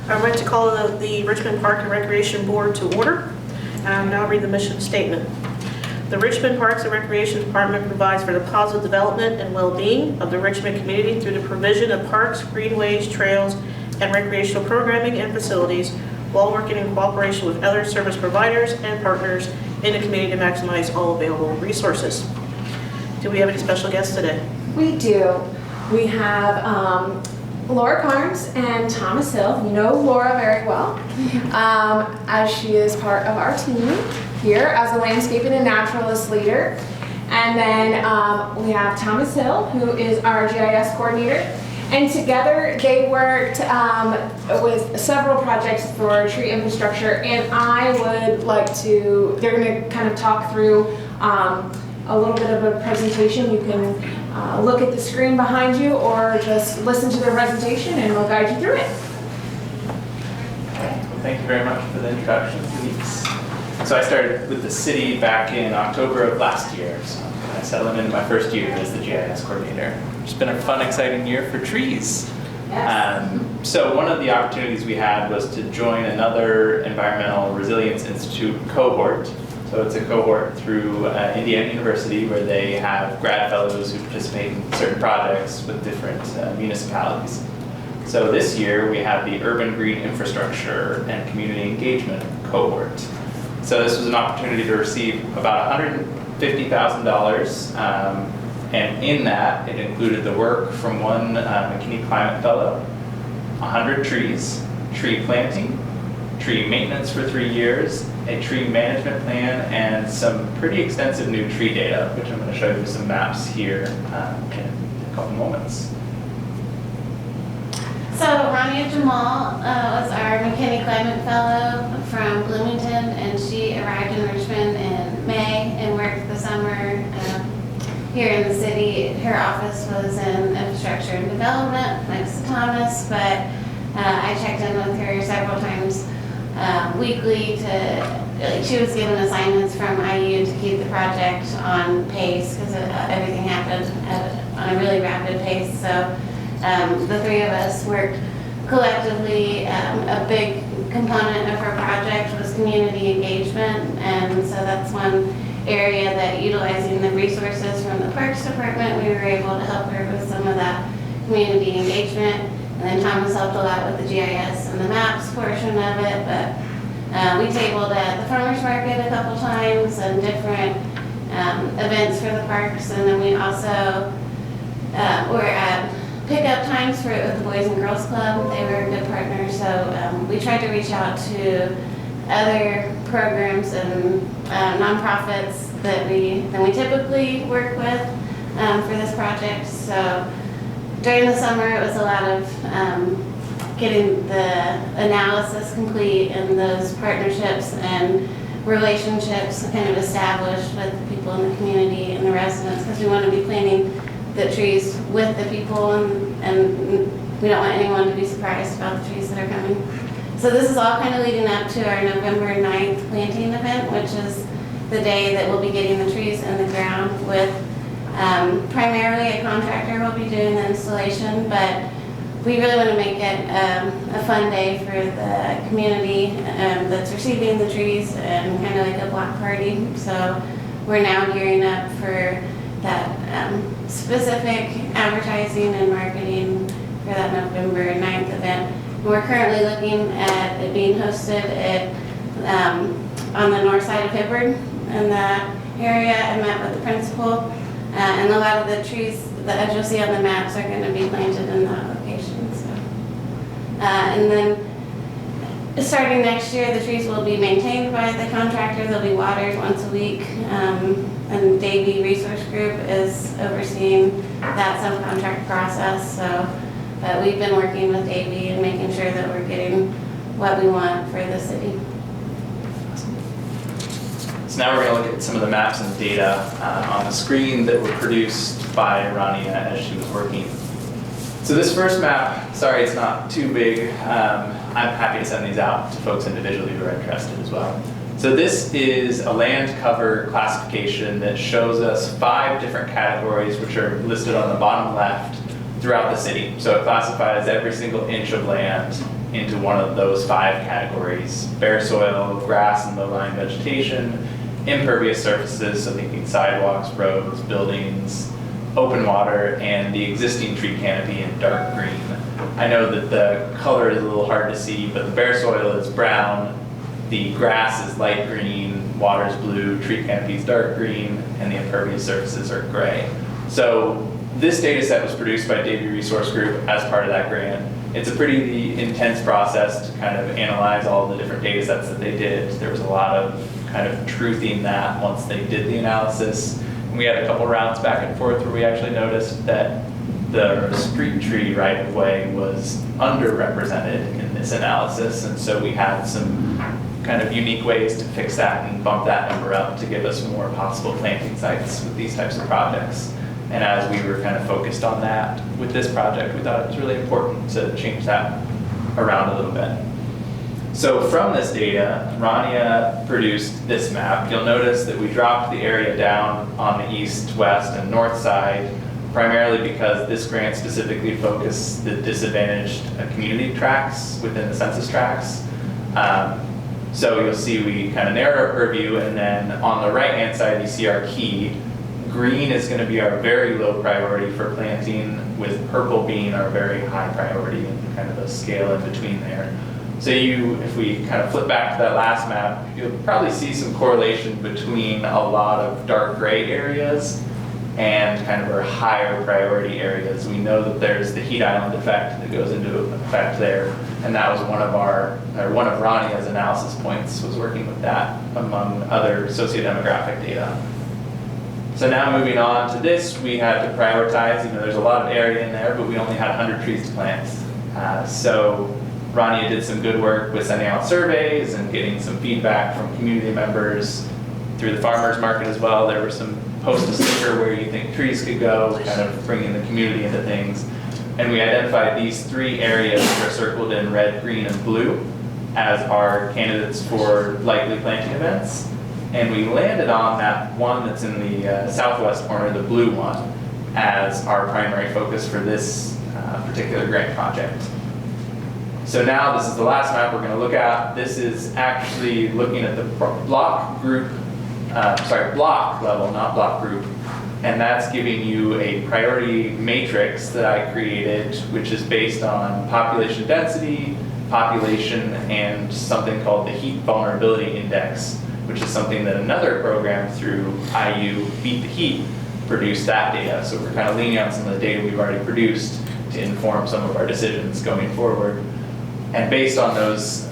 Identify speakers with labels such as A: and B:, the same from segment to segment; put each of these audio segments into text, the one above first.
A: I'd like to call the Richmond Park and Recreation Board to order, and I'll now read the mission statement. The Richmond Parks and Recreation Department provides for the positive development and well-being of the Richmond community through the provision of parks, greenways, trails, and recreational programming and facilities, while working in cooperation with other service providers and partners in the community to maximize all available resources. Do we have any special guests today?
B: We do. We have Laura Carnes and Thomas Hill. You know Laura very well, as she is part of our team here as a landscaping and naturalist leader. And then we have Thomas Hill, who is our GIS coordinator. And together they worked with several projects for tree infrastructure. And I would like to, they're going to kind of talk through a little bit of a presentation. You can look at the screen behind you or just listen to their presentation and we'll guide you through it.
C: Well, thank you very much for the introduction, Denise. So I started with the city back in October of last year. So I settled into my first year as the GIS coordinator. It's been a fun, exciting year for trees.
B: Yes.
C: So one of the opportunities we had was to join another Environmental Resilience Institute cohort. So it's a cohort through Indiana University where they have grad fellows who participate in certain projects with different municipalities. So this year we have the Urban Green Infrastructure and Community Engagement cohort. So this was an opportunity to receive about $150,000, and in that it included the work from one McKinney Climate Fellow, 100 trees, tree planting, tree maintenance for 3 years, a tree management plan, and some pretty extensive new tree data, which I'm going to show you some maps here in a couple moments.
D: So Rania Jamal was our McKinney Climate Fellow from Bloomington, and she arrived in Richmond in May and worked the summer here in the city. Her office was in infrastructure and development next to Thomas, but I checked in with her several times weekly she was given assignments from IU to keep the project on pace because everything happened on a really rapid pace. So the three of us worked collectively. A big component of our project was community engagement, and so that's one area that, utilizing the resources from the Parks Department, we were able to help her with some of that community engagement. And then Thomas helped a lot with the GIS and the maps portion of it, but we tabled at the farmers market a couple times and different events for the parks. And then we also were at pickup times for with the Boys and Girls Club. They were a good partner, so we tried to reach out to other programs and nonprofits that we typically work with for this project. So during the summer, it was a lot of getting the analysis complete and those partnerships and relationships kind of established with the people in the community and the residents, because we want to be planting the trees with the people, and we don't want anyone to be surprised about the trees that are coming. So this is all kind of leading up to our November 9th planting event, which is the day that we'll be getting the trees in the ground with primarily a contractor will be doing the installation, but we really want to make it a fun day for the community that's receiving the trees and kind of like a block party. So we're now gearing up for that specific advertising and marketing for that November 9th event. We're currently looking at it being hosted on the north side of Hibbard in that area. I met with the principal, and a lot of the trees that you'll see on the maps are going to be planted in that location. So, and then starting next year, the trees will be maintained by the contractor. They'll be watered once a week, and Davey Resource Group is overseeing that subcontract process. So, but we've been working with Davey and making sure that we're getting what we want for the city.
C: So now we're going to look at some of the maps and data on the screen that were produced by Rania as she was working. So this first map, sorry it's not too big. I'm happy to send these out to folks individually who are interested as well. So this is a land cover classification that shows us 5 different categories, which are listed on the bottom left throughout the city. So it classifies every single inch of land into one of those 5 categories: bare soil, grass and low-lying vegetation, impervious surfaces, so thinking sidewalks, roads, buildings, open water, and the existing tree canopy in dark green. I know that the color is a little hard to see, but the bare soil is brown, the grass is light green, water's blue, tree canopy is dark green, and the impervious surfaces are gray. So this data set was produced by Davie Resource Group as part of that grant. It's a pretty intense process to kind of analyze all the different data sets that they did. There was a lot of kind of truthing that once they did the analysis. And we had a couple rounds back and forth where we actually noticed that the street tree right of way was underrepresented in this analysis. And so we had some kind of unique ways to fix that and bump that number up to give us more possible planting sites with these types of projects. And as we were kind of focused on that with this project, we thought it was really important to change that around a little bit. So from this data, Rania produced this map. You'll notice that we dropped the area down on the east, west, and north side, primarily because this grant specifically focused the disadvantaged community tracts within the census tracts. So you'll see we kind of narrowed our purview, and then on the right-hand side, you see our key. Green is going to be our very low priority for planting, with purple being our very high priority, and kind of a scale in between there. So if we kind of flip back to that last map, you'll probably see some correlation between a lot of dark gray areas and kind of our higher priority areas. We know that there's the heat island effect that goes into effect there, and that was one of Rania's analysis points, was working with that among other sociodemographic data. So now moving on to this, we had to prioritize. There's a lot of area in there, but we only had 100 trees to plant. So Rania did some good work with sending out surveys and getting some feedback from community members through the farmers market as well. There were some post a sticker where you think trees could go, kind of bringing the community into things. And we identified these 3 areas that are circled in red, green, and blue as our candidates for likely planting events. And we landed on that one that's in the southwest corner, the blue one, as our primary focus for this particular grant project. So now this is the last map we're going to look at. This is actually looking at the block level, not block group. And that's giving you a priority matrix that I created, which is based on population density, population, and something called the heat vulnerability index, which is something that another program through IU, Beat the Heat, produced that data. So we're kind of leaning on some of the data we've already produced to inform some of our decisions going forward. And based on those,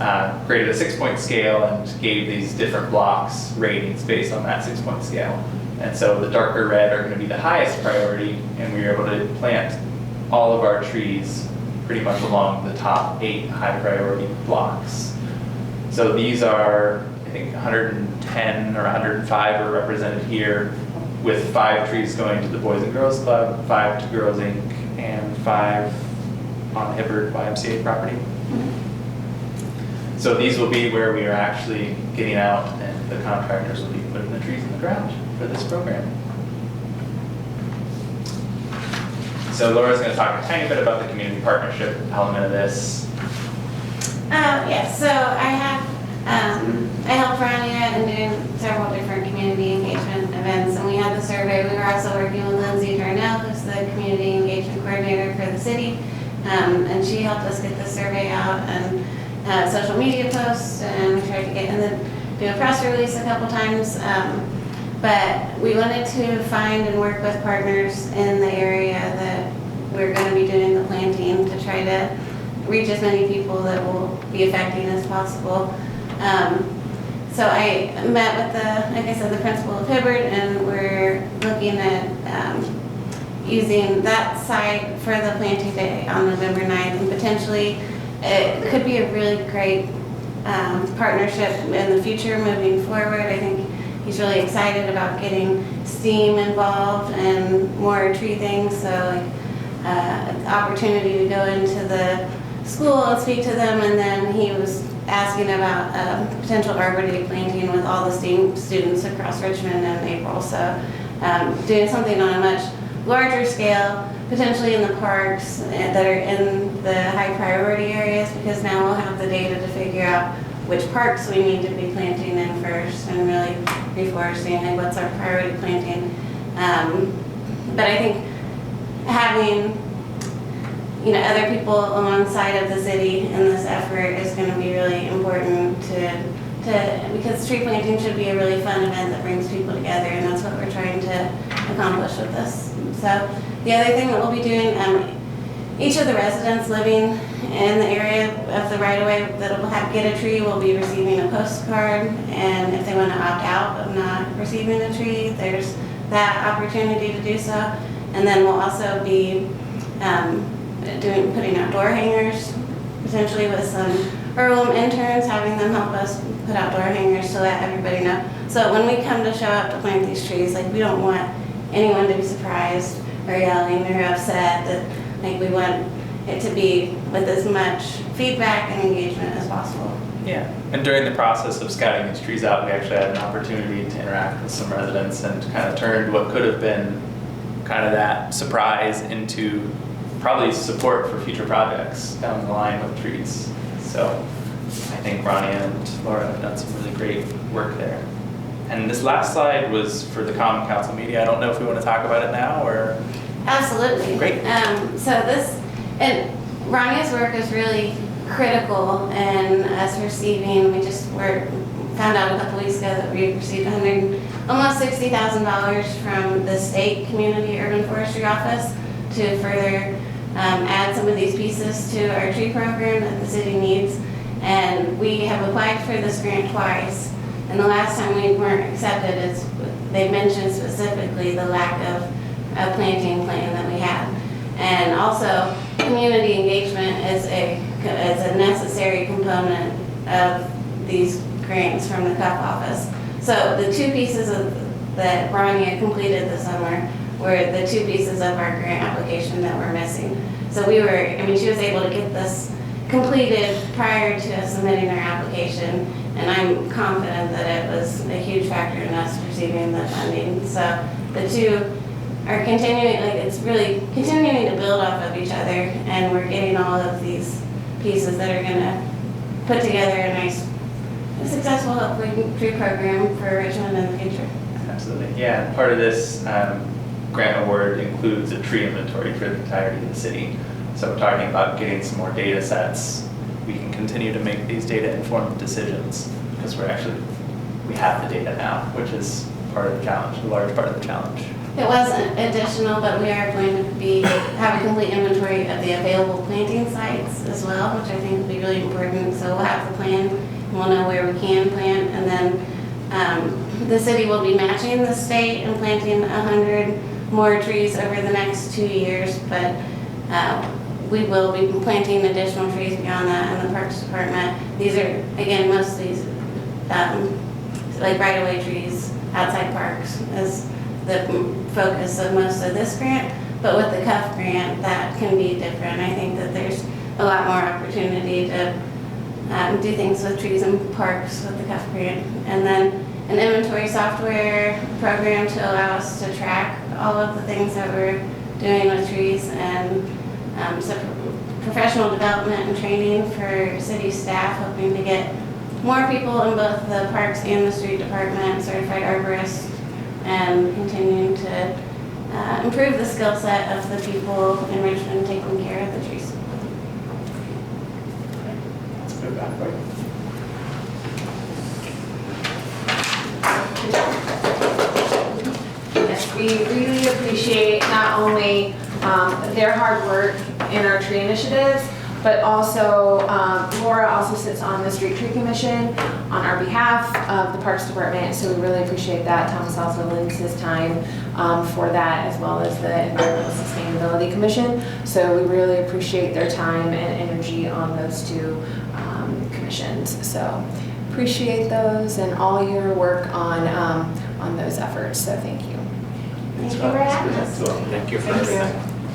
C: created a 6-point scale and gave these different blocks ratings based on that 6-point scale. And so the darker red are going to be the highest priority, and we were able to plant all of our trees pretty much along the top 8 high priority blocks. So these are, I think 110 or 105 are represented here, with 5 trees going to the Boys and Girls Club, 5 to Girls Inc., and 5 on the Hibbard YMCA property. So these will be where we are actually getting out, and the contractors will be putting the trees in the ground for this program. So Laura's going to talk a tiny bit about the community partnership element of this.
D: Yes, so I helped Rania in doing several different community engagement events, and we had the survey. We were also working with Lindsay Darnell, who's the community engagement coordinator for the city, and she helped us get the survey out and social media posts, and we tried to get, and then do a press release a couple times. But we wanted to find and work with partners in the area that we're going to be doing the planting to try to reach as many people that will be affecting as possible. So I met with like I said, the principal of Hibbard, and we're looking at using that site for the planting day on November 9th, and potentially it could be a really great partnership in the future moving forward. I think he's really excited about getting STEAM involved and more tree things, so like opportunity to go into the school and speak to them, and then he was asking about potential Arbor Day planting with all the STEAM students across Richmond in April. So doing something on a much larger scale, potentially in the parks that are in the high priority areas, because now we'll have the data to figure out which parks we need to be planting in first and really reforesting, like what's our priority planting. But I think having other people alongside of the city in this effort is going to be really important because tree planting should be a really fun event that brings people together, and that's what we're trying to accomplish with this. So the other thing that we'll be doing, each of the residents living in the area of the right-of-way that will get a tree will be receiving a postcard, and if they want to opt out of not receiving a tree, there's that opportunity to do so. And then we'll also be putting out door hangers, potentially with some Earlham interns, having them help us put out door hangers to let everybody know. So when we come to show up to plant these trees, like, we don't want anyone to be surprised or yelling or upset. That, like, we want it to be with as much feedback and engagement as possible.
C: Yeah, and during the process of scouting these trees out, we actually had an opportunity to interact with some residents and kind of turned what could have been kind of that surprise into probably support for future projects down the line with trees. So I think Ronnie and Laura have done some really great work there. And this last slide was for the Common Council media. I don't know if we want to talk about it now or...
D: Absolutely.
C: Great.
D: And Ronnie's work is really critical in us receiving, found out a couple weeks ago that we received almost $60,000 from the state community urban forestry office to further add some of these pieces to our tree program that the city needs. And we have applied for this grant twice. And the last time we weren't accepted, they mentioned specifically the lack of a planting plan that we had. And also, community engagement is a necessary component of these grants from the CUF office. So the two pieces that Ronnie completed this summer were the two pieces of our grant application that were missing. So she was able to get this completed prior to submitting our application, and I'm confident that it was a huge factor in us receiving the funding. So the two are continuing, it's really continuing to build off of each other, and we're getting all of these pieces that are going to put together a nice, successful, hopefully, tree program for Richmond in the future.
C: Absolutely, yeah. Part of this grant award includes a tree inventory for the entirety of the city. So we're talking about getting some more data sets. We can continue to make these data-informed decisions because we have the data now, which is part of the challenge, a large part of the challenge.
D: It wasn't additional, but we are going to have a complete inventory of the available planting sites as well, which I think will be really important. So we'll have the plan, we'll know where we can plant, and then the city will be matching the state and planting 100 more trees over the next 2 years, but we will be planting additional trees beyond that in the Parks Department. These are, again, most of these right-of-way trees outside parks is the focus of most of this grant, but with the CUF grant, that can be different. I think that there's a lot more opportunity to do things with trees and parks with the CUF grant. And then an inventory software program to allow us to track all of the things that we're doing with trees, and so professional development and training for city staff, hoping to get more people in both the parks and the street department, certified arborists, and continuing to improve the skill set of the people in Richmond taking care of the trees.
C: That's a good background.
B: Yes, we really appreciate not only their hard work in our tree initiatives, but also Laura also sits on the Street Tree Commission on our behalf of the Parks Department, so we really appreciate that. Thomas also lends his time for that, as well as the Environmental Sustainability Commission. So we really appreciate their time and energy on those two commissions. So appreciate those and all your work on those efforts. So thank you.
D: Thank you for having us.
C: Thank you for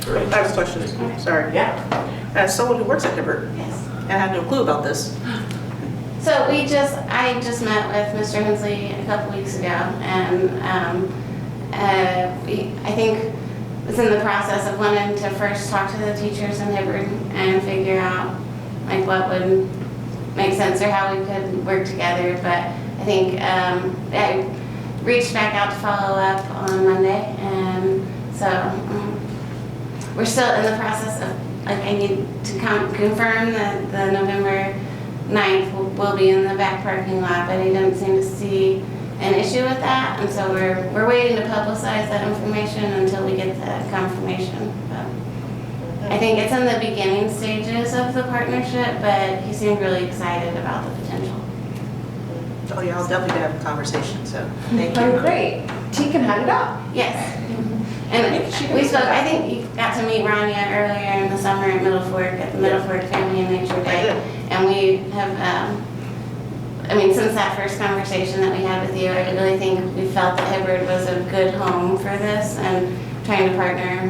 A: I have a question. Sorry.
C: Yeah.
A: As someone who works at Hibbert,
D: Yes.
A: I had no clue about this.
D: So I just met with Mr. Hensley a couple weeks ago, and I think was in the process of wanting to first talk to the teachers in Hibbard and figure out like what would make sense or how we could work together. But I think I reached back out to follow up on Monday, and so we're still in the process of, like, I need to confirm that the November 9th will be in the back parking lot, but he doesn't seem to see an issue with that, and so we're waiting to publicize that information until we get the confirmation. But I think it's in the beginning stages of the partnership, but he seemed really excited about the potential.
A: Oh yeah, I'll definitely have a conversation, so thank
B: Oh,
A: you.
B: great. T can head it up.
D: Yes. And we spoke, I think you got to meet Rania earlier in the summer at Middle Fork, at the Middle Fork Family and Nature Day.
A: did.
D: And we have, I mean, since that first conversation that we had with you, I really think we felt that Hibbard was a good home for this, and trying to partner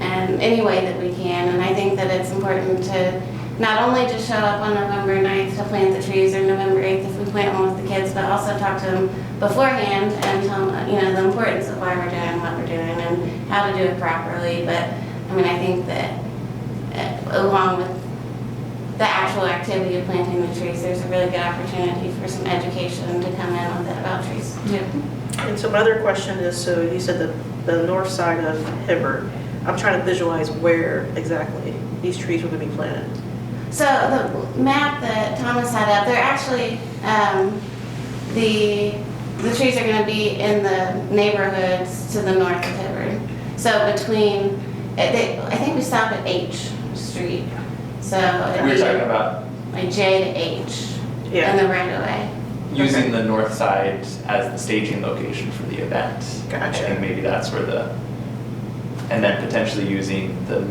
D: and any way that we can. And I think that it's important to not only just show up on November 9th to plant the trees, or November 8th if we plant one with the kids, but also talk to them beforehand and tell them, you know, the importance of why we're doing what we're doing and how to do it properly. But I mean, I think that along with the actual activity of planting the trees, there's a really good opportunity for some education to come in with it about trees too.
A: And so my other question is, so you said the north side of Hibbard. I'm trying to visualize where exactly these trees were going to be planted.
D: So the map that Thomas had up, they're actually, the trees are going to be in the neighborhoods to the north of Hibbard. So between, I think we stop at H Street. So it'd
C: We were
D: be
C: talking about
D: like J to H
A: Yeah.
D: in the right of way.
C: using the north side as the staging location for the event.
A: Gotcha.
C: I think maybe that's where and then potentially using the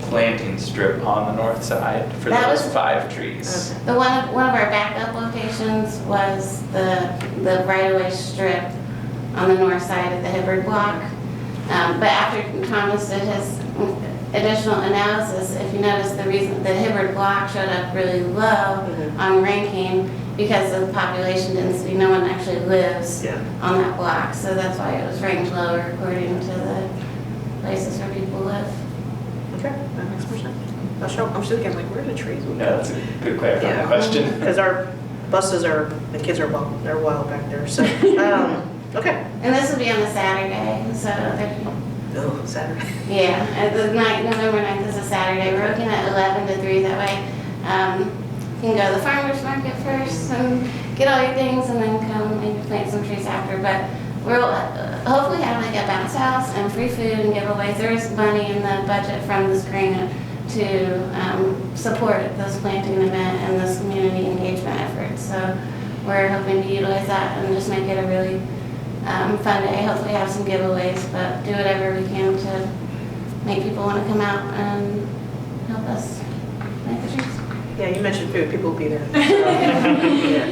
C: planting strip on the north side for
D: That
C: those
D: was-
C: 5 trees.
A: Okay.
D: The one of our backup locations was the right of way strip on the north side of the Hibbard block. But after Thomas did his additional analysis, if you notice, the reason the Hibbard block showed up really low
A: Mhm.
D: on ranking because of the population density. No one actually lives
A: Yeah.
D: on that block, so that's why it was ranked lower according to the places where people live.
A: Okay, that makes more sense. I'm still thinking, like, where are the trees?
C: Yeah, that's a good clarifying
A: Yeah.
C: question.
A: Because our buses the kids are wild, they're wild back there, so, okay.
D: And this will be on a Saturday, so they're
A: Oh, Saturday.
D: yeah, November 9th is a Saturday. We're looking at 11 to 3 that way. You can go to the farmer's market first and get all your things, and then come maybe plant some trees after. But we'll hopefully have like a bounce house and free food and giveaways. There's money in the budget from this grant to support this planting event and this community engagement effort. So we're hoping to utilize that and just make it a really fun day. Hopefully have some giveaways, but do whatever we can to make people want to come out and help us plant the trees.
A: Yeah, you mentioned food, people will be there. Yeah.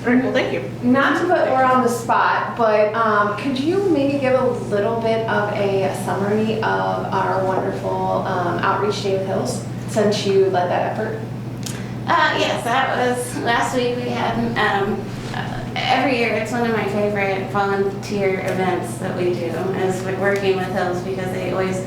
A: All right, well, thank you.
B: Not to put Laura on the spot, but could you maybe give a little bit of a summary of our wonderful outreach day with Hills, since you led that effort?
D: Yes, that was last week. We had every year. It's one of my favorite volunteer events that we do, is working with Hills, because they always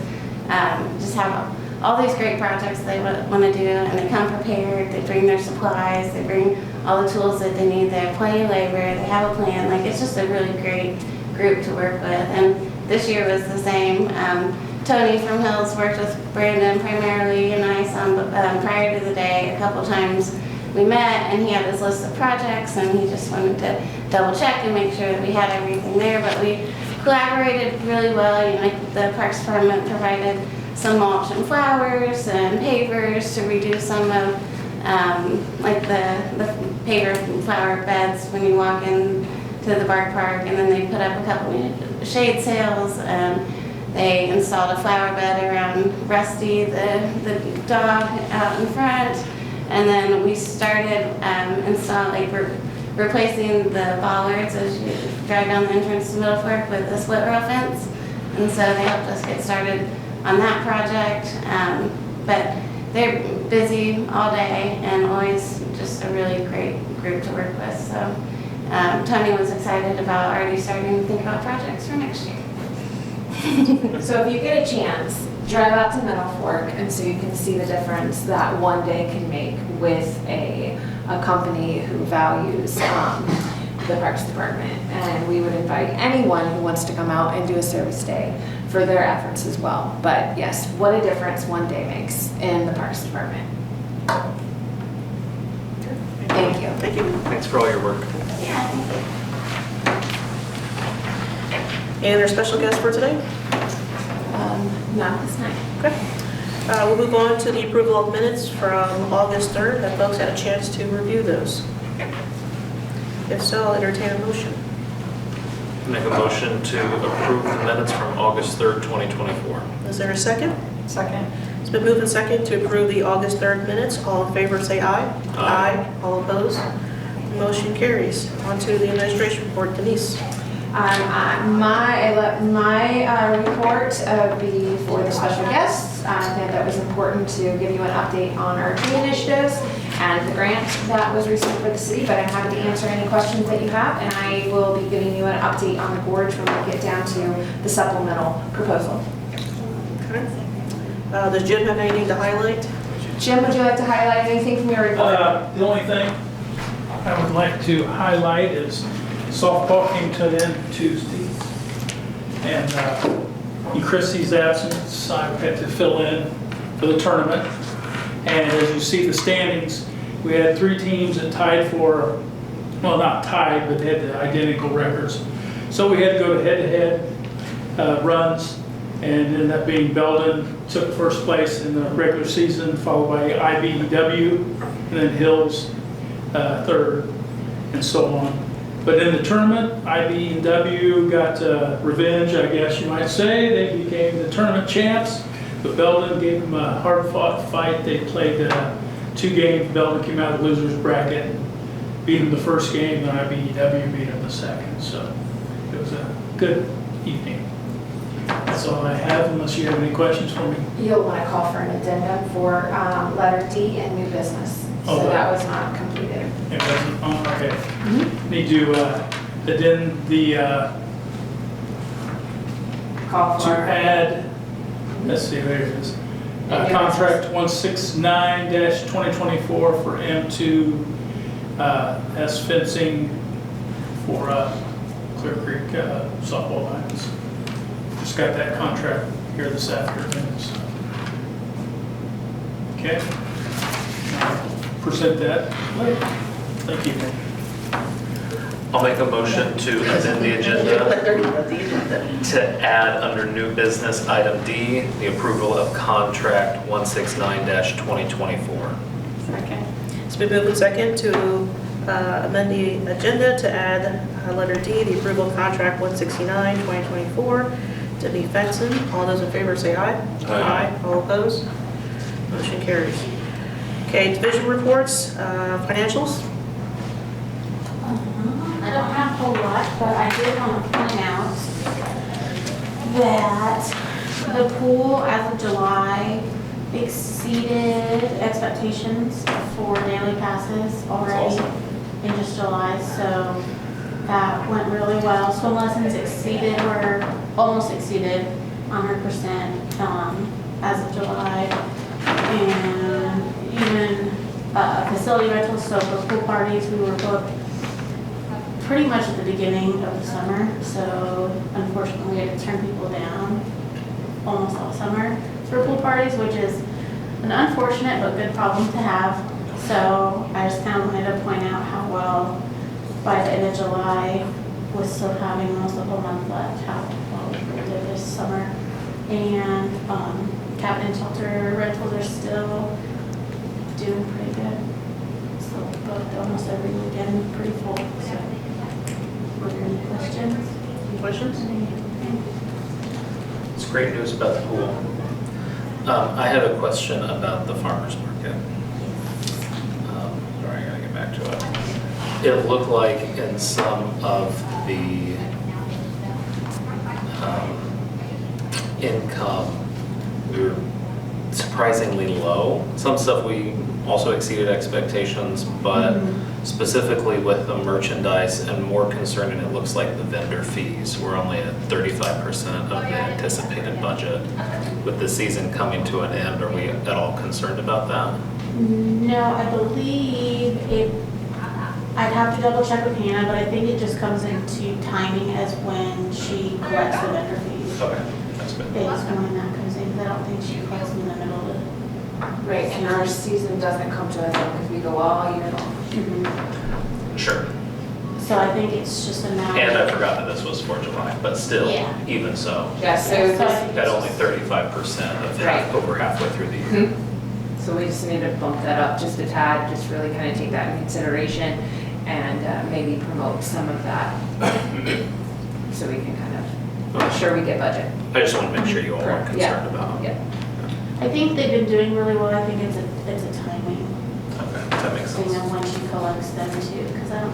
D: just have all these great projects they want to do, and they come prepared. They bring their supplies. They bring all the tools that they need. They have plenty of labor. They have a plan. Like, it's just a really great group to work with. And this year was the same. Tony from Hills worked with Brandon primarily and I some prior to the day. A couple times we met, and he had his list of projects, and he just wanted to double check and make sure that we had everything there. But we collaborated really well. You know, like the Parks Department provided some mulch and flowers and pavers to redo some of like the paver flower beds when you walk in to the Bark Park. And then they put up a couple of shade sails, and they installed a flower bed around Rusty, the dog, out in front. And then we started replacing the bollards as you drive down the entrance to Middle Fork with the split rail fence. And so they helped us get started on that project. But they're busy all day and always just a really great group to work with. So Tony was excited about already starting to think about projects for next year.
B: So if you get a chance, drive out to Meadow Fork and so you can see the difference that one day can make with a company who values the Parks Department. And we would invite anyone who wants to come out and do a service day for their efforts as well. But yes, what a difference one day makes in the Parks Department. Thank you.
A: Thank you.
E: Thanks for all your work.
D: Yeah, thank you.
A: And our special guest for today?
B: Not this night.
A: Okay. We'll move on to the approval of minutes from August 3rd. Have folks had a chance to review those? If so, I'll entertain a motion.
E: Make a motion to approve the minutes from August 3rd, 2024.
A: Is there a second?
B: Second.
A: It's been moved and second to approve the August 3rd minutes. All in favor say aye.
E: Aye.
A: All opposed? Motion carries. On to the administration report. Denise.
B: My report be for the special guests. I think that was important to give you an update on our key initiatives and the grant that was received for the city, but I'm happy to answer any questions that you have, and I will be giving you an update on the gorge when we get down to the supplemental proposal.
A: Okay. Does Jim have anything to highlight?
B: Jim, would you like to highlight anything from your report?
F: The only thing I would like to highlight is softball came to an end Tuesday. And in Chrissy's absence, I had to fill in for the tournament. And as you see the standings, we had 3 teams that tied for, well, not tied, but they had the identical records. So we had to go to head-to-head runs, and ended up being Belden took first place in the regular season, followed by IBEW, and then Hills third, and so on. But in the tournament, IBEW got revenge, I guess you might say. They became the tournament champs, but Belden gave them a hard-fought fight. They played 2 games. Belden came out of the loser's bracket, beat them the first game, and IBEW beat them the second. So it was a good evening. That's all I have, unless you have any questions for me.
B: You'll want to call for an addendum for letter D and new business. So
F: Oh,
B: that was not completed.
F: It wasn't, oh, okay. Need to addend the,
B: Call
F: to
B: for.
F: add, let's see, there it is. Contract 169-2024 for M2 S fencing for Clear Creek softball diamonds. Just got that contract here this afternoon. So. Okay. Present that later. Thank you.
E: I'll make a motion to amend the agenda to add under new business item D, the approval of contract 169-2024.
B: Second.
A: It's been moved and second to amend the agenda to add letter D, the approval of contract 169-2024 to be fencing. All those in favor say aye.
E: Aye.
A: All opposed? Motion carries. Okay, division reports, financials.
D: I don't have a whole lot, but I did want to point out that the pool as of July exceeded expectations for daily passes already in just July, so that went really well. Swim lessons or almost exceeded 100% as of July, and even facility rentals, so for pool parties, we were booked pretty much at the beginning of the summer, so unfortunately we had to turn people down almost all summer for pool parties, which is an unfortunate but good problem to have. So I just kind of wanted to point out how well, by the end of July, with still having almost the whole month left, how well we did this summer. And cabin and shelter rentals are still doing pretty good. Still booked almost every weekend, pretty full. So, were there any questions?
A: Any questions?
E: It's great news about the pool. I had a question about the farmer's market. Sorry, I gotta get back to it. It looked like in some of the income, we were surprisingly low. Some stuff we also exceeded expectations, but specifically with the merchandise and more concerning, it looks like the vendor fees. We're only at 35% of the anticipated budget. With the season coming to an end, are we at all concerned about that?
G: No, I believe it, I'd have to double check with Hannah, but I think it just comes into timing as when she collects the vendor fees.
E: Okay, that's good.
G: Is when that comes in, 'cause I don't think she collects them in the middle of it.
B: Right, and our season doesn't come to an end because we go all year long.
E: Sure.
G: So I think it's just a matter.
E: And I forgot that this was for July, but still,
G: Yeah.
E: even so,
B: Yeah, so
G: Yeah, so I
B: this,
G: think
E: at
G: it's
E: only
G: just-
E: 35% of
B: Right.
E: over halfway through the year.
H: So we just need to bump that up just a tad, just really kind of take that in consideration and maybe promote some of that. So we can kind of make sure we get budget.
E: I just want to make sure you all are
H: Correct. Yeah.
E: concerned about.
H: Yeah.
G: I think they've been doing really well. I think it's a timing
E: Okay, that makes
G: thing
E: sense.
G: of when she collects them too, because I don't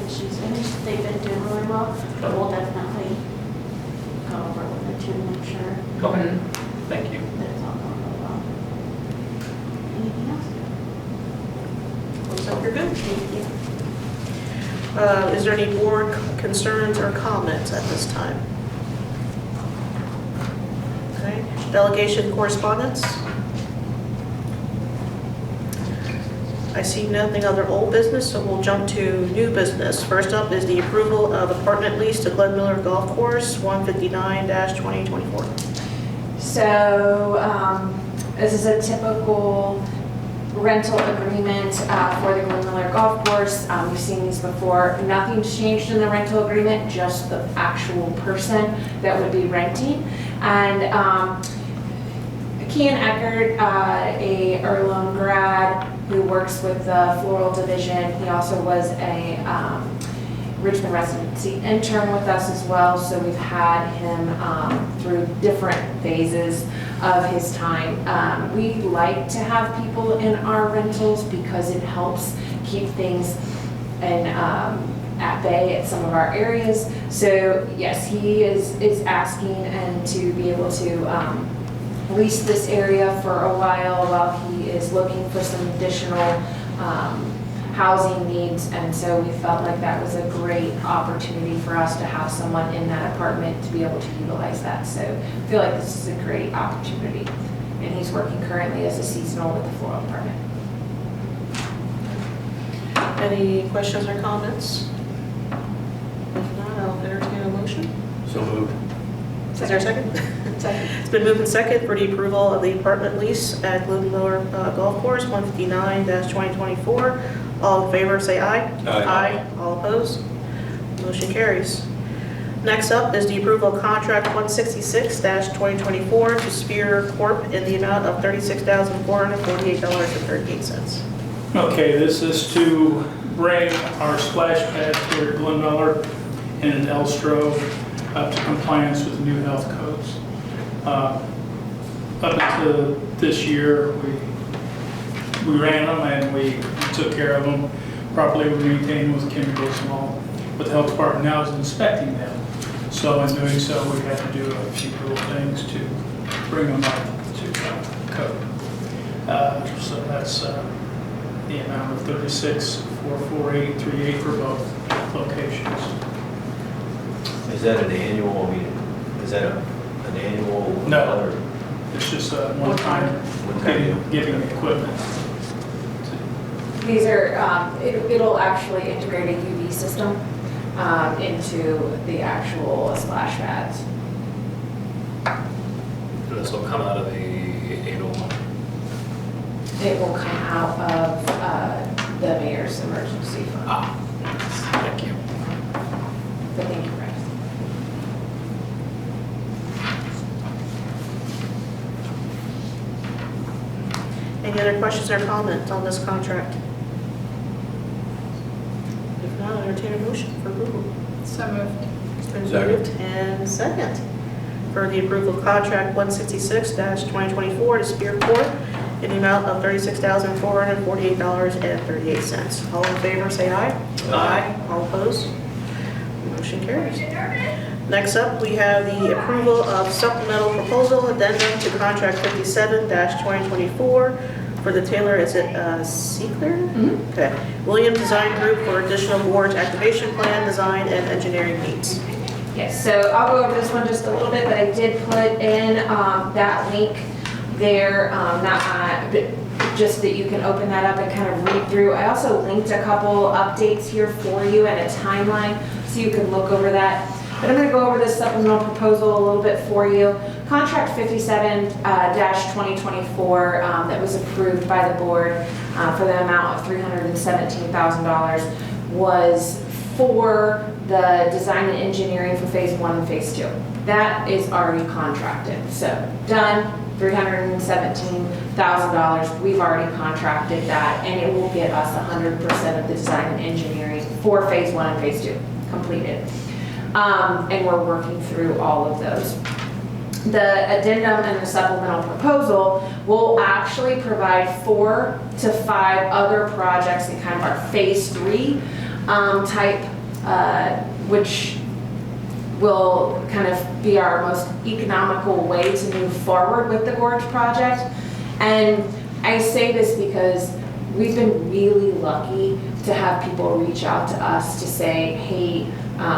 G: think they've been doing really well, but we'll definitely go over it with her too, and make sure
E: Okay, thank you.
G: that it's all going really well. Anything else?
A: Looks like you're good.
G: Thank you.
A: Is there any board concerns or comments at this time? Okay, delegation correspondence? I see nothing other old business, so we'll jump to new business. First up is the approval of apartment lease to Glen Miller Golf Course, 159-2024.
B: so this is a typical rental agreement for the Glen Miller Golf Course. We've seen these before. Nothing's changed in the rental agreement, just the actual person that would be renting. And Kian Eckert, a Erlone grad who works with the floral division. He also was a Richmond residency intern with us as well. So we've had him through different phases of his time. We like to have people in our rentals because it helps keep things at bay at some of our areas. So yes, he is asking and to be able to lease this area for a while he is looking for some additional housing needs. And so we felt like that was a great opportunity for us to have someone in that apartment to be able to utilize that. So I feel like this is a great opportunity. And he's working currently as a seasonal with the floral department.
A: Any questions or comments? If not, I'll entertain a motion.
E: So moved.
A: Is there a second?
B: Second.
A: It's been moved and second for the approval of the apartment lease at Glen Miller Golf Course, 159-2024. All in favor, say aye.
E: Aye.
A: All opposed? Motion carries. Next up is the approval of contract 166-2024 to Spear Corp. in the amount of $36,448.38.
F: Okay, this is to bring our splash pad here at Glen Miller and Elstro up to compliance with new health codes. Up until this year, we ran them and we took care of them properly. We maintained them with chemicals and all. But the health department now is inspecting them. So in doing so, we had to do a few little things to bring them up to code. So that's the amount of $36,448.38 for both locations.
I: Is that an annual, I mean, is that an annual?
F: No.
I: or-
F: It's just a one-time getting the equipment.
B: These are, it'll actually integrate a UV system into the actual splash pads.
E: And this will come out of the 801.
B: It will come out of the mayor's emergency fund.
E: Thank you.
B: But thank you, Bryce.
A: Any other questions or comments on this contract? If not, I'll entertain a motion for approval.
H: So moved.
A: It's been
I: Second.
A: moved and second for the approval of contract 166-2024 to Spear Corp. in the amount of $36,448.38. All in favor, say aye. Aye. All opposed? Motion carries. Next up, we have the approval of supplemental proposal addendum to contract 57-2024 For the Taylor, is it Seekler?
B: Mhm.
A: Okay. Williams Design Group for additional gorge activation plan, design, and engineering needs.
B: Yes, so I'll go over this one just a little bit, but I did put in that link there, just that you can open that up and kind of read through. I also linked a couple updates here for you and a timeline, so you can look over that. But I'm going to go over this supplemental proposal a little bit for you. Contract 57-2024 that was approved by the board for the amount of $317,000 was for the design and engineering for phase 1 and phase 2. That is already contracted. So done, $317,000. We've already contracted that, and it will get us 100% of the design and engineering for phase 1 and phase 2 completed. And we're working through all of those. The addendum and the supplemental proposal will actually provide 4 to 5 other projects in kind of our phase 3 type, which will kind of be our most economical way to move forward with the Gorge project. And I say this because we've been really lucky to have people reach out to us to say, hey,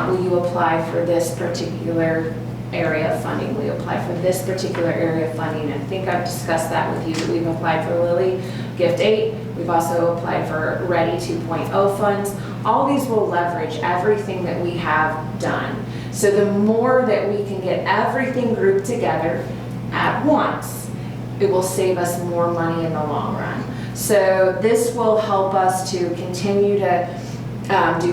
B: will you apply for this particular area of funding? Will you apply for this particular area of funding? And I think I've discussed that with you. We've applied for Lilly Gift 8. We've also applied for Ready 2.0 funds. All these will leverage everything that we have done. So the more that we can get everything grouped together at once, it will save us more money in the long run. So this will help us to continue to do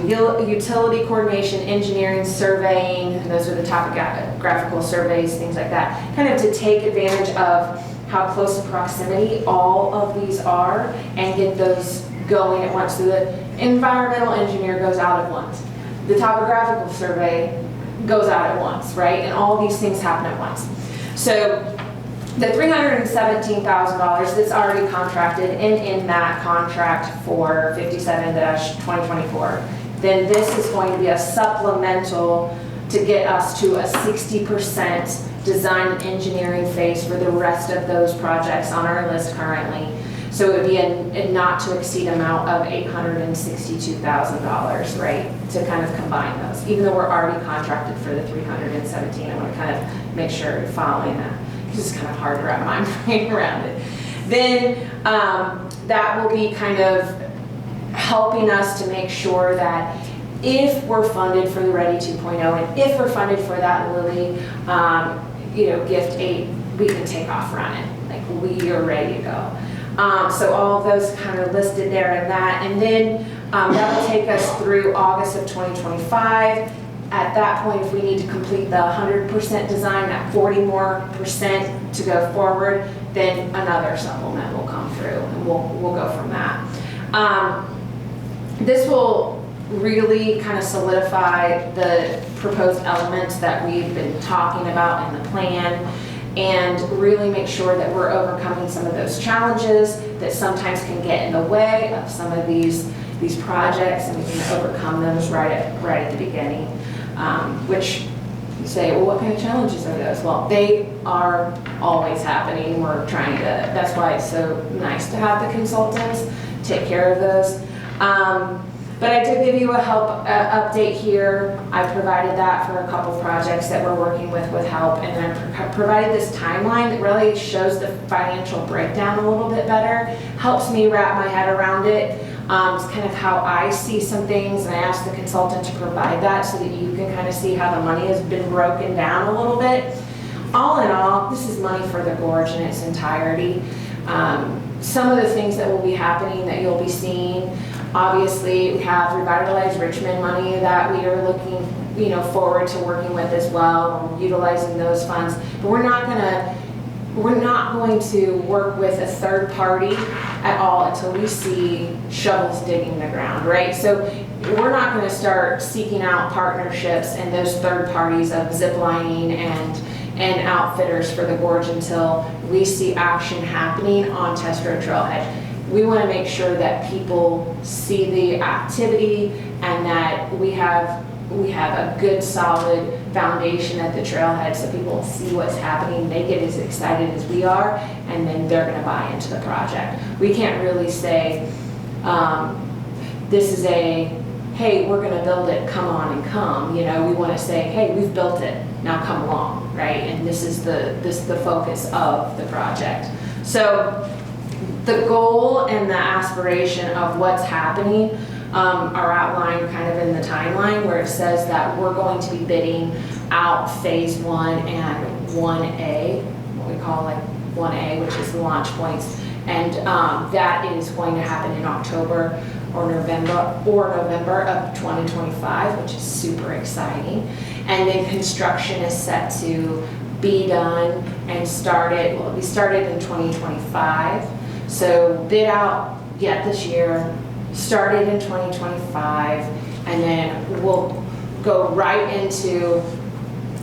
B: utility coordination, engineering, surveying, and those are the topographical surveys, things like that, kind of to take advantage of how close in proximity all of these are and get those going at once. So the environmental engineer goes out at once. The topographical survey goes out at once, right? And all these things happen at once. So the $317,000 that's already contracted and in that contract for 57-2024, then this is going to be a supplemental to get us to a 60% design and engineering phase for the rest of those projects on our list currently. So it would be a not to exceed amount of $862,000, right, to kind of combine those. Even though we're already contracted for the 317, I want to kind of make sure you're following that. It's kind of hard to wrap my brain around it. Then that will be kind of helping us to make sure that if we're funded for the Ready 2.0 and if we're funded for that Lilly, Gift 8, we can take off running. Like we are ready to go. So all of those kind of listed there in that. And then that will take us through August of 2025. At that point, if we need to complete the 100% design, that 40% more to go forward, then another supplement will come through, and we'll go from that. This will really kind of solidify the proposed elements that we've been talking about in the plan, and really make sure that we're overcoming some of those challenges that sometimes can get in the way of some of these projects, and we can overcome those right at the beginning. Which you say, well, what kind of challenges are those? Well, they are always happening. We're trying to, that's why it's so nice to have the consultants take care of those. But I did give you a help update here. I provided that for a couple projects that we're working with help, and then I provided this timeline that really shows the financial breakdown a little bit better, helps me wrap my head around it. It's kind of how I see some things, and I asked the consultant to provide that so that you can kind of see how the money has been broken down a little bit. All in all, this is money for the Gorge in its entirety. Some of the things that will be happening that you'll be seeing, obviously we have Revitalize Richmond money that we are looking forward to working with as well, utilizing those funds, but we're not going to work with a third party at all until we see shovels digging the ground, right? So we're not going to start seeking out partnerships and those third parties of ziplining and outfitters for the Gorge until we see action happening on Test Road Trailhead. We want to make sure that people see the activity and that we have we have a good solid foundation at the trailhead so people see what's happening, they get as excited as we are, and then they're gonna buy into the project. We can't really say, this is a, hey, we're gonna build it, come on and come. You know, we wanna say, hey, we've built it, now come along, right? And this is the focus of the project. So the goal and the aspiration of what's happening are outlined kind of in the timeline where it says that we're going to be bidding out phase 1 and 1A, what we call like 1A, which is the launch points. And that is going to happen in October or November of 2025, which is super exciting. And then construction is set to be done and started, well, we started in 2025. So bid out yet this year, started in 2025, and then we'll go right into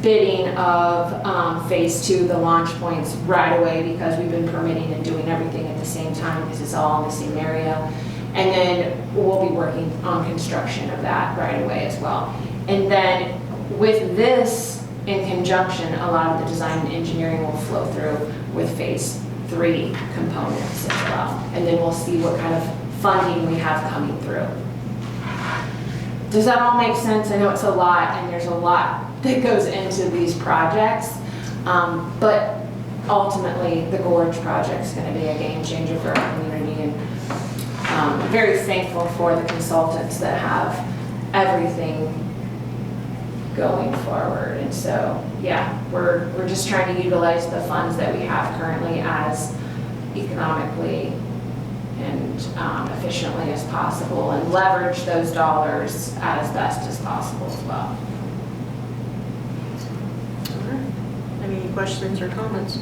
B: bidding of phase 2, the launch points, right away because we've been permitting and doing everything at the same time because it's all in the same area. And then we'll be working on construction of that right away as well. And then with this in conjunction, a lot of the design and engineering will flow through with phase 3 components as well. And then we'll see what kind of funding we have coming through. Does that all make sense? I know it's a lot and there's a lot that goes into these projects, but ultimately the Gorge project is going to be a game changer for our community, and I'm very thankful for the consultants that have everything going forward. And so, yeah, we're just trying to utilize the funds that we have currently as economically and efficiently as possible, and leverage those dollars as best as possible as well.
A: All right. Any questions or comments?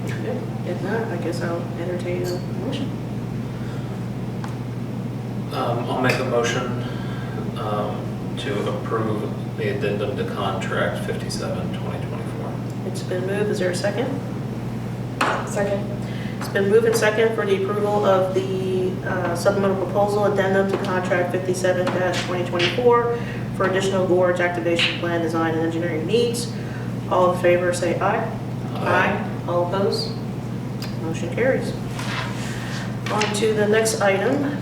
A: Okay. If not, I guess I'll entertain a motion.
E: I'll make a motion to approve the addendum to contract 57/2024.
A: It's been moved. Is there a second?
B: Second.
A: It's been moved and second for the approval of the supplemental proposal addendum to contract 57-2024 for additional Gorge activation plan design and engineering needs. All in favor say aye. Aye. All opposed? Motion carries. On to the next item,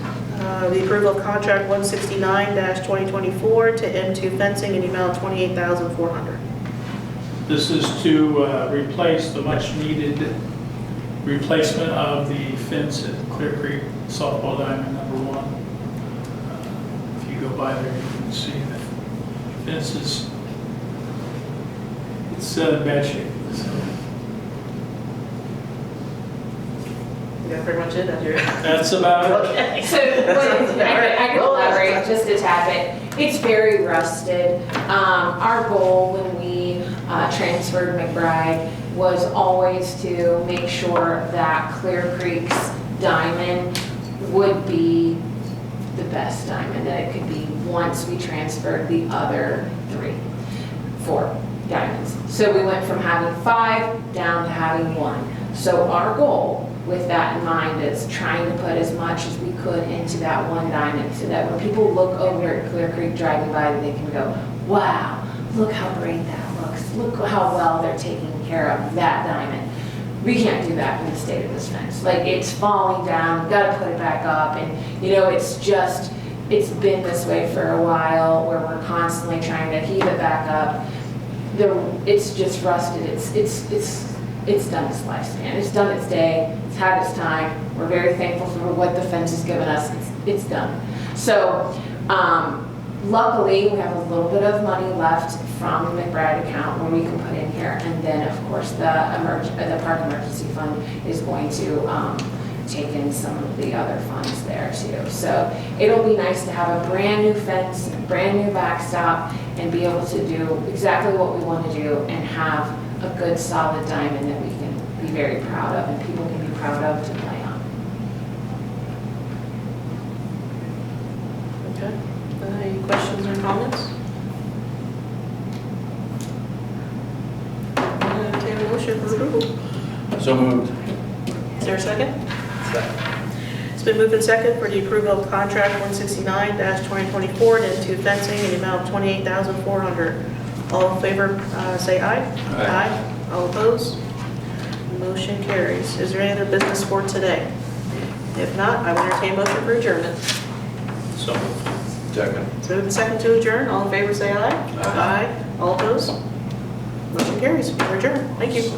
A: the approval of contract 169-2024 to M2 fencing in the amount of $28,400.
F: This is to replace the much needed replacement of the fence at Clear Creek Softball Diamond #1. If you go by there, you can see the fence is, it's in bad shape. So
A: Is that pretty much it?
F: that's about it.
A: Okay.
B: So I can elaborate just a tad bit. It's very rusted. Our goal when we transferred McBride was always to make sure that Clear Creek's diamond would be the best diamond that it could be once we transferred the other 4 diamonds. So we went from having 5 down to having 1. So our goal with that in mind is trying to put as much as we could into that 1 diamond so that when people look over at Clear Creek driving by, they can go, wow, look how great that looks. Look how well they're taking care of that diamond. We can't do that in the state of this fence. Like, it's falling down, we've got to put it back up, and you know, it's been this way for a while where we're constantly trying to heave it back up. It's just rusted. It's done its lifespan. It's done its day. It's had its time. We're very thankful for what the fence has given us. It's done. So, luckily, we have a little bit of money left from the McBride account where we can put in here, and then of course the park emergency fund is going to take in some of the other funds there too. So it'll be nice to have a brand new fence, a brand new backstop, and be able to do exactly what we want to do and have a good solid diamond that we can be very proud of and people can be proud of to play on.
A: Okay. Any questions or comments? Entertain a motion for approval.
I: So moved.
A: Is there a second?
I: Second.
A: It's been moved and second for the approval of contract 169-2024 to Into Fencing in the amount of $28,400. All in favor, say aye.
C: Aye.
A: All opposed? Motion carries. Is there any other business for today? If not, I will entertain a motion for adjournment.
E: So moved.
I: Second.
A: It's moved and second to adjourn. All in favor, say aye.
I: Aye.
A: All opposed? Motion carries. We're adjourned. Thank you.